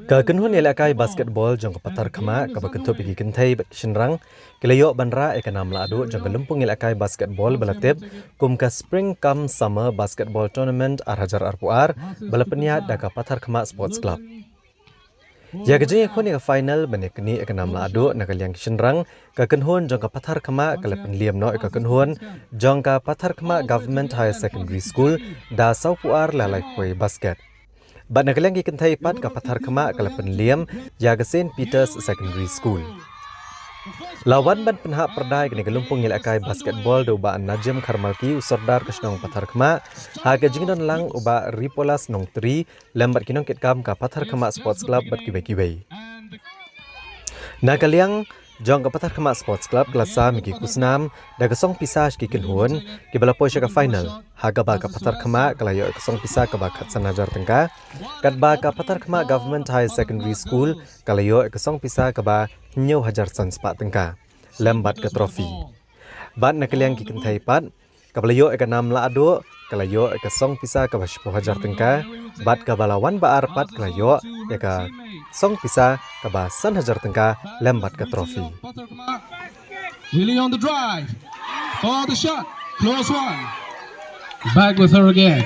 Kekenhuan elakai basketball jangka Patharkhmah kebakentup igi kentai senrang kelayok bandra ekanam Lahduh jangka lempung elakai basketball belatib kum ke Spring-cum-Summer basketball tournament arhajar arpuar balapeniat daga Patharkhmah Sports Club. Ya kejeng ekon ega final benekni ekanam Lahduh nakaliang senrang kekenhuan jangka Patharkhmah kalapen liam no kekenhuan jangka Patharkhmah Government Higher Secondary School da saupuar lalai kue basket. Bat nakaliang kentai pat ke Patharkhmah kalapen liam jaga St. Peter's Secondary School. Lawan ban penhak perdai kini gelumpung elakai basketball do uba Najam Karmalki usordar kesnong Patharkhmah haga jingdon lang uba Ripolas nong 3 lambat kinong kitkam ke Patharkhmah Sports Club bat kibai-kibai. Nakaliang jong ke Patharkhmah Sports Club kelasa migi kusnam da kesong pisah kikenhuan ki balapoi syaka final haga ba ke Patharkhmah kelayo kesong pisah ke bakat sanajar tengka kat ba ke Patharkhmah Government High Secondary School kelayo kesong pisah ke ba Nyau Hajar San Sepak tengka lambat ke trofi. Bat nakaliang kikentai pat kabalayo ekanam Lahduh kelayo kesong pisah ke ba 10 hajar tengka bat ke balawan ba arpat kelayo eka song pisah ke ba 1 hajar tengka lambat ke trofi. Willie on the drive for the shot, close one. Back with her again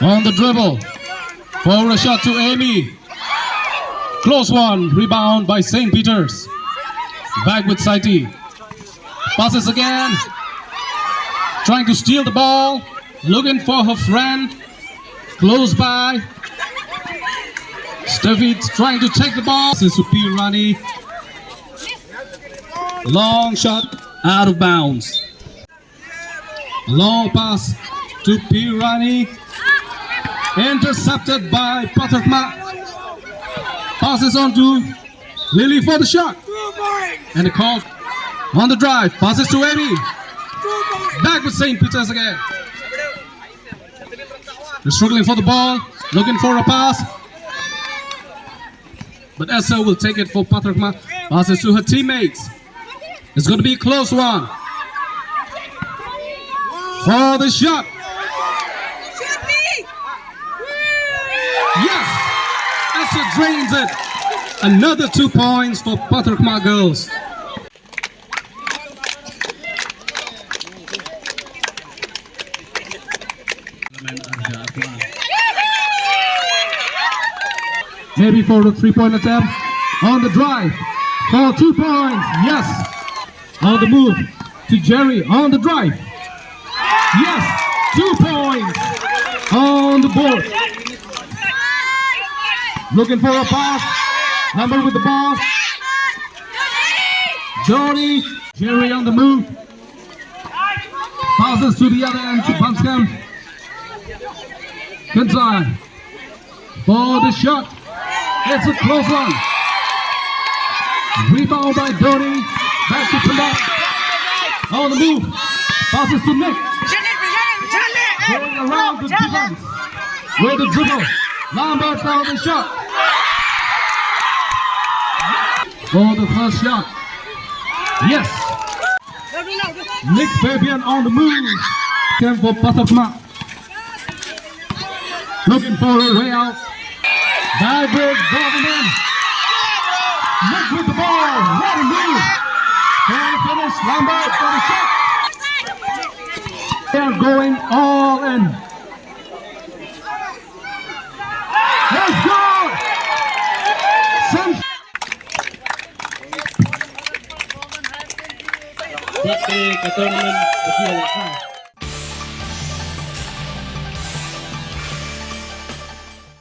on the dribble for a shot to Amy. Close one, rebound by St. Peter's. Back with Saiti. Passes again. Trying to steal the ball. Looking for her friend. Close by. Steffi trying to take the ball. This is Pirani. Long shot out of bounds. Long pass to Pirani. Intercepted by Patharkhmah. Passes on to Lily for the shot. And the call on the drive. Passes to Amy. Back with St. Peter's again. They're struggling for the ball. Looking for a pass. But Esther will take it for Patharkhmah. Passes to her teammates. It's going to be a close one. For the shot. Yes! Esther drains it. Another 2 points for Patharkhmah girls. Maybe for the 3-point attempt. On the drive. For 2 points. Yes. On the move to Jerry. On the drive. Yes. 2 points. On the board. Looking for a pass. Number with the ball. Jody. Jerry on the move. Passes to the other end to Patharkhmah. Inside. For the shot. It's a close one. Rebound by Jody. Back to Panda. On the move. Passes to Nick. Going around the defense. With the dribble. Lambert found the shot. For the first shot. Yes. Nick Fabian on the move. Came for Patharkhmah. Looking for a way out. Vibrate Government. Nick with the ball. What a move. Can finish. Lambert for the shot. They are going all in. Let's go. Buat ke tournament berjalan.